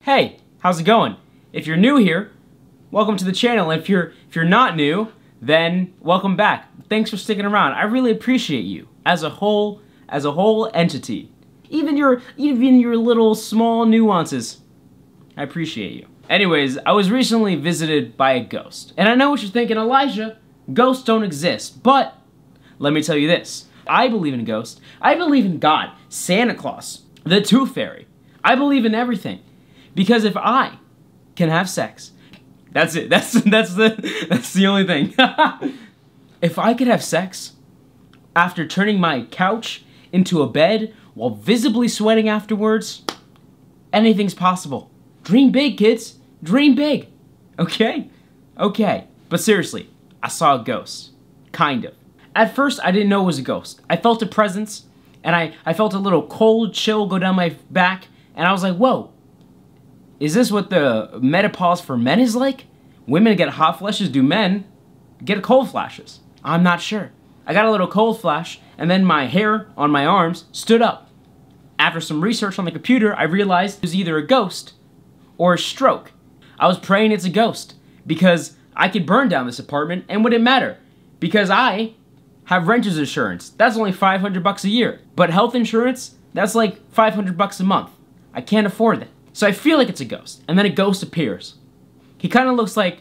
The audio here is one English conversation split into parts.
Hey, how's it going? If you're new here, welcome to the channel. If you're not new, then welcome back. Thanks for sticking around. I really appreciate you as a whole entity. Even your little small nuances. I appreciate you. Anyways, I was recently visited by a ghost. And I know what you're thinking, Elijah, ghosts don't exist. But let me tell you this. I believe in ghosts. I believe in God, Santa Claus, the Tooth Fairy. I believe in everything. Because if I can have sex, that's it. That's the only thing. If I could have sex after turning my couch into a bed while visibly sweating afterwards, anything's possible. Dream big, kids. Dream big. Okay? Okay. But seriously, I saw a ghost. Kind of. At first, I didn't know it was a ghost. I felt a presence, and I felt a little cold chill go down my back, and I was like, whoa. Is this what the menopause for men is like? Women get hot flashes, do men get cold flashes? I'm not sure. I got a little cold flash, and then my hair on my arms stood up. After some research on the computer, I realized it was either a ghost or a stroke. I was praying it's a ghost, because I could burn down this apartment, and wouldn't matter, because I have renter's insurance. That's only $500 a year. But health insurance, that's like $500 a month. I can't afford it. So I feel like it's a ghost, and then a ghost appears. He kind of looks like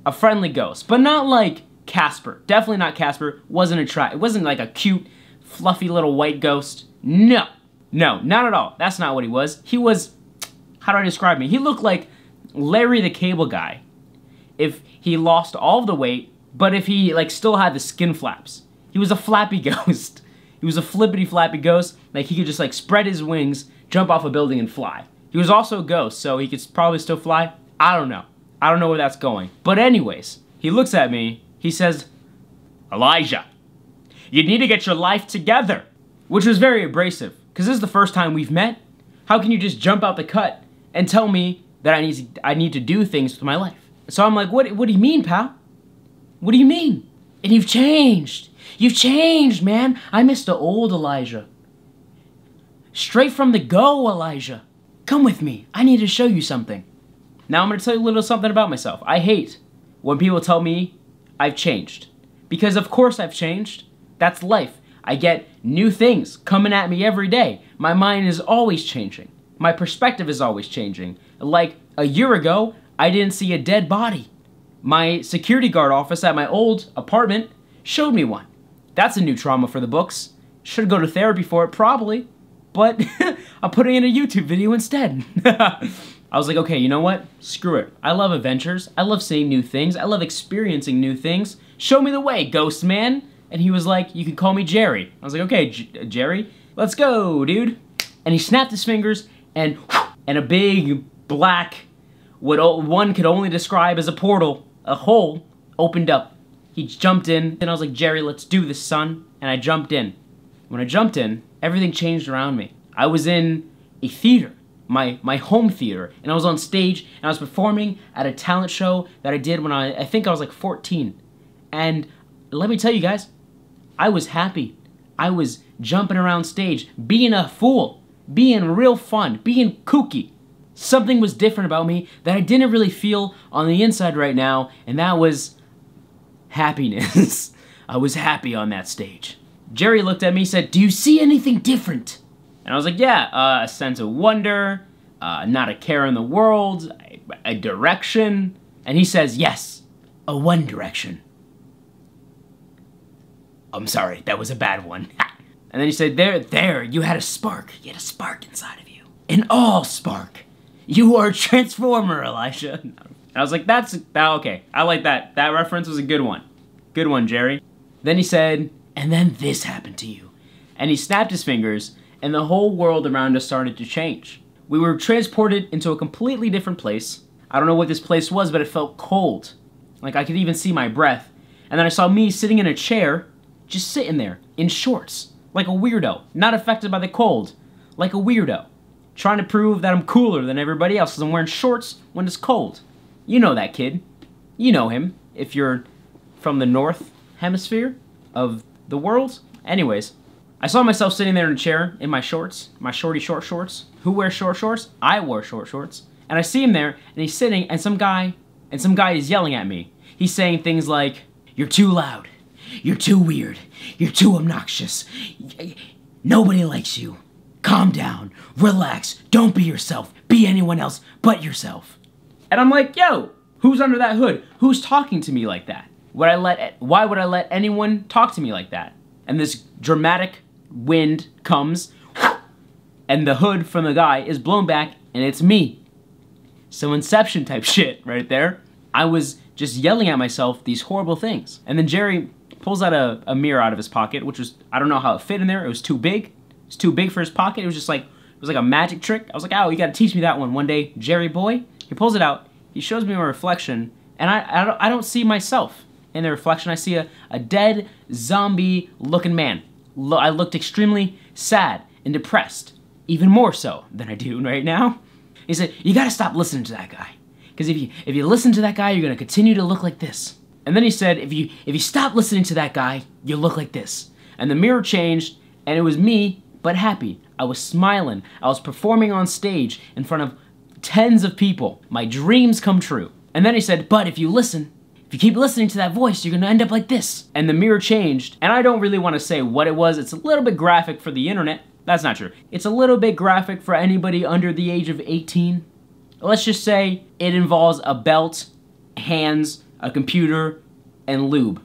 a friendly ghost, but not like Casper. Definitely not Casper. It wasn't like a cute, fluffy little white ghost. No. No, not at all. That's not what he was. He was, how do I describe him? He looked like Larry the Cable Guy if he lost all of the weight, but if he like still had the skin flaps. He was a flappy ghost. He was a flippity flappy ghost. Like he could just like spread his wings, jump off a building and fly. He was also a ghost, so he could probably still fly. I don't know. I don't know where that's going. But anyways, he looks at me, he says, Elijah, you need to get your life together. Which was very abrasive, because this is the first time we've met. How can you just jump out the cut and tell me that I need to do things with my life? So I'm like, what do you mean, pal? What do you mean? And you've changed. You've changed, man. I miss the old Elijah. Straight from the go, Elijah. Come with me. I need to show you something. Now I'm going to tell you a little something about myself. I hate when people tell me I've changed. Because of course I've changed. That's life. I get new things coming at me every day. My mind is always changing. My perspective is always changing. Like a year ago, I didn't see a dead body. My security guard office at my old apartment showed me one. That's a new trauma for the books. Should go to therapy for it, probably. But I'm putting in a YouTube video instead. I was like, okay, you know what? Screw it. I love adventures. I love seeing new things. I love experiencing new things. Show me the way, ghost man. And he was like, you can call me Jerry. I was like, okay, Jerry, let's go, dude. And he snapped his fingers, and a big black, what one could only describe as a portal, a hole, opened up. He jumped in, and I was like, Jerry, let's do this, son. And I jumped in. When I jumped in, everything changed around me. I was in a theater, my home theater, and I was on stage, and I was performing at a talent show that I did when I think I was like 14. And let me tell you guys, I was happy. I was jumping around stage, being a fool, being real fun, being kooky. Something was different about me that I didn't really feel on the inside right now, and that was happiness. I was happy on that stage. Jerry looked at me and said, do you see anything different? And I was like, yeah, a sense of wonder, not a care in the world, a direction. And he says, yes, a one direction. I'm sorry, that was a bad one. And then he said, there, you had a spark. You had a spark inside of you. An all spark. You are a transformer, Elijah. And I was like, okay, I like that. That reference was a good one. Good one, Jerry. Then he said, and then this happened to you. And he snapped his fingers, and the whole world around us started to change. We were transported into a completely different place. I don't know what this place was, but it felt cold. Like I could even see my breath. And then I saw me sitting in a chair, just sitting there, in shorts, like a weirdo, not affected by the cold, like a weirdo, trying to prove that I'm cooler than everybody else because I'm wearing shorts when it's cold. You know that kid. You know him, if you're from the north hemisphere of the world. Anyways, I saw myself sitting there in a chair in my shorts, my shorty short shorts. Who wears short shorts? I wore short shorts. And I see him there, and he's sitting, and some guy is yelling at me. He's saying things like, "You're too loud. You're too weird. You're too obnoxious. Nobody likes you. Calm down. Relax. Don't be yourself. Be anyone else but yourself." And I'm like, yo, who's under that hood? Who's talking to me like that? Why would I let anyone talk to me like that? And this dramatic wind comes, and the hood from the guy is blown back, and it's me. So Inception type shit right there. I was just yelling at myself these horrible things. And then Jerry pulls out a mirror out of his pocket, which was, I don't know how it fit in there. It was too big. It was too big for his pocket. It was just like, it was like a magic trick. I was like, oh, you gotta teach me that one day, Jerry boy. He pulls it out. He shows me a reflection, and I don't see myself in the reflection. I see a dead, zombie-looking man. I looked extremely sad and depressed, even more so than I do right now. He said, you gotta stop listening to that guy. Because if you listen to that guy, you're gonna continue to look like this. And then he said, if you stop listening to that guy, you'll look like this. And the mirror changed, and it was me, but happy. I was smiling. I was performing on stage in front of tens of people. My dreams come true. And then he said, but if you keep listening to that voice, you're gonna end up like this. And the mirror changed, and I don't really want to say what it was. It's a little bit graphic for the internet. That's not true. It's a little bit graphic for anybody under the age of 18. Let's just say it involves a belt, hands, a computer, and lube.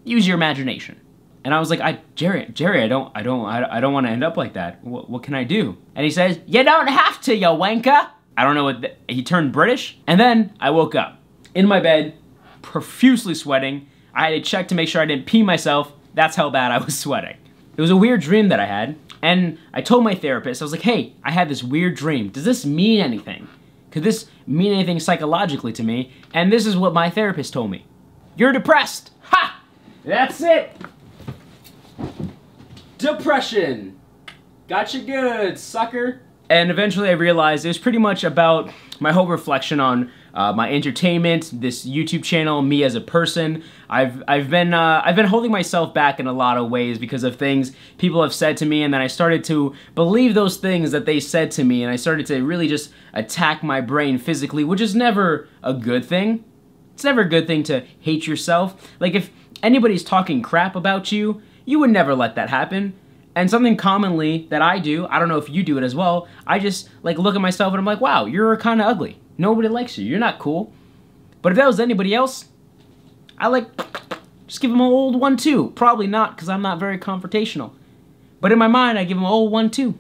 Use your imagination. And I was like, Jerry, I don't want to end up like that. What can I do? And he says, you don't have to, you wanker. I don't know what, he turned British. And then I woke up in my bed, profusely sweating. I had to check to make sure I didn't pee myself. That's how bad I was sweating. It was a weird dream that I had. And I told my therapist, I was like, hey, I had this weird dream. Does this mean anything? Could this mean anything psychologically to me? And this is what my therapist told me. You're depressed. Ha! That's it. Depression. Gotcha good, sucker. And eventually I realized it was pretty much about my whole reflection on my entertainment, this YouTube channel, me as a person. I've been holding myself back in a lot of ways because of things people have said to me, and then I started to believe those things that they said to me, and I started to really just attack my brain physically, which is never a good thing. It's never a good thing to hate yourself. Like, if anybody's talking crap about you, you would never let that happen. And something commonly that I do, I don't know if you do it as well, I just like look at myself and I'm like, wow, you're kind of ugly. Nobody likes you. You're not cool. But if that was anybody else, I like just give them an old 1-2. Probably not, because I'm not very confrontational. But in my mind, I give them an old 1-2.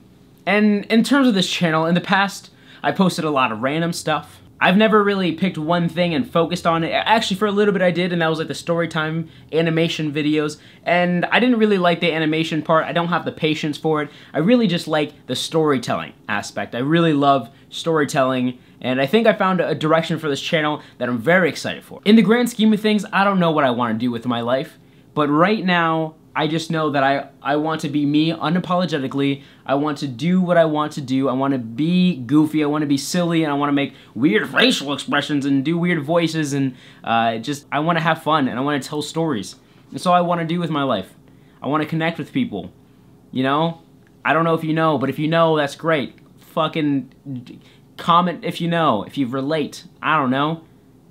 And in terms of this channel, in the past, I posted a lot of random stuff. I've never really picked one thing and focused on it. Actually, for a little bit I did, and that was like the storytime animation videos. And I didn't really like the animation part. I don't have the patience for it. I really just like the storytelling aspect. I really love storytelling, and I think I found a direction for this channel that I'm very excited for. In the grand scheme of things, I don't know what I want to do with my life, but right now, I just know that I want to be me unapologetically. I want to do what I want to do. I want to be goofy. I want to be silly, and I want to make weird facial expressions and do weird voices, and I want to have fun, and I want to tell stories. That's all I want to do with my life. I want to connect with people. You know? I don't know if you know, but if you know, that's great. Fucking comment if you know, if you relate. I don't know.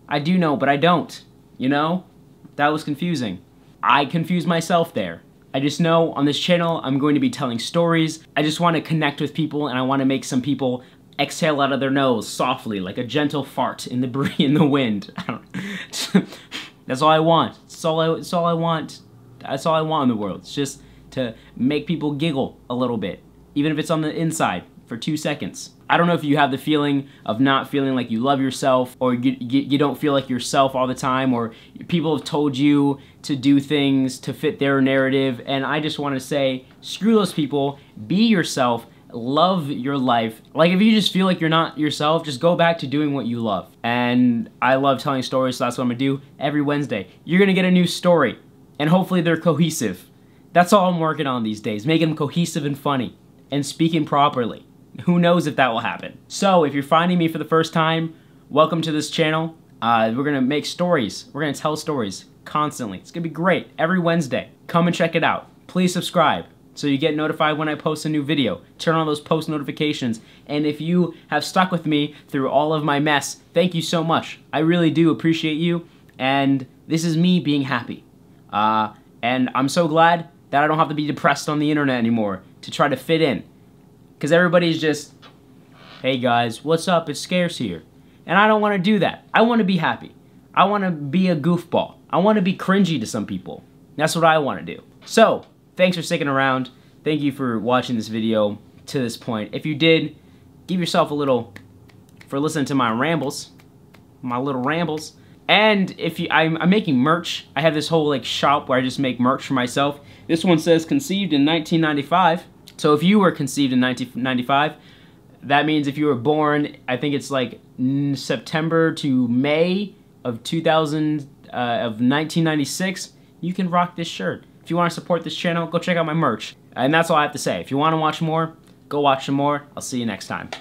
I do know, but I don't. You know? That was confusing. I confused myself there. I just know on this channel I'm going to be telling stories. I just want to connect with people, and I want to make some people exhale out of their nose softly, like a gentle fart in the wind. I don't That's all I want. That's all I want. That's all I want in the world. It's just to make people giggle a little bit, even if it's on the inside for 2 seconds. I don't know if you have the feeling of not feeling like you love yourself, or you don't feel like yourself all the time, or people have told you to do things to fit their narrative, and I just want to say, screw those people, be yourself, love your life. Like, if you just feel like you're not yourself, just go back to doing what you love. And I love telling stories, so that's what I'm gonna do every Wednesday. You're gonna get a new story, and hopefully they're cohesive. That's all I'm working on these days, making them cohesive and funny, and speaking properly. Who knows if that will happen. So, if you're finding me for the first time, welcome to this channel. We're gonna make stories. We're gonna tell stories constantly. It's gonna be great every Wednesday. Come and check it out. Please subscribe. so you get notified when I post a new video. Turn on those post notifications. And if you have stuck with me through all of my mess, thank you so much. I really do appreciate you, and this is me being happy. And I'm so glad that I don't have to be depressed on the internet anymore to try to fit in. Because everybody's just, hey guys, what's up? It's scarce here. And I don't want to do that. I want to be happy. I want to be a goofball. I want to be cringy to some people. That's what I want to do. So, thanks for sticking around. Thank you for watching this video to this point. If you did, give yourself a little for listening to my rambles. My little rambles. And if I'm making merch. I have this whole like shop where I just make merch for myself. This one says conceived in 1995. So if you were conceived in 1995, that means if you were born, I think it's like September to May of 1996, you can rock this shirt. If you want to support this channel, go check out my merch. And that's all I have to say. If you want to watch more, go watch some more. I'll see you next time.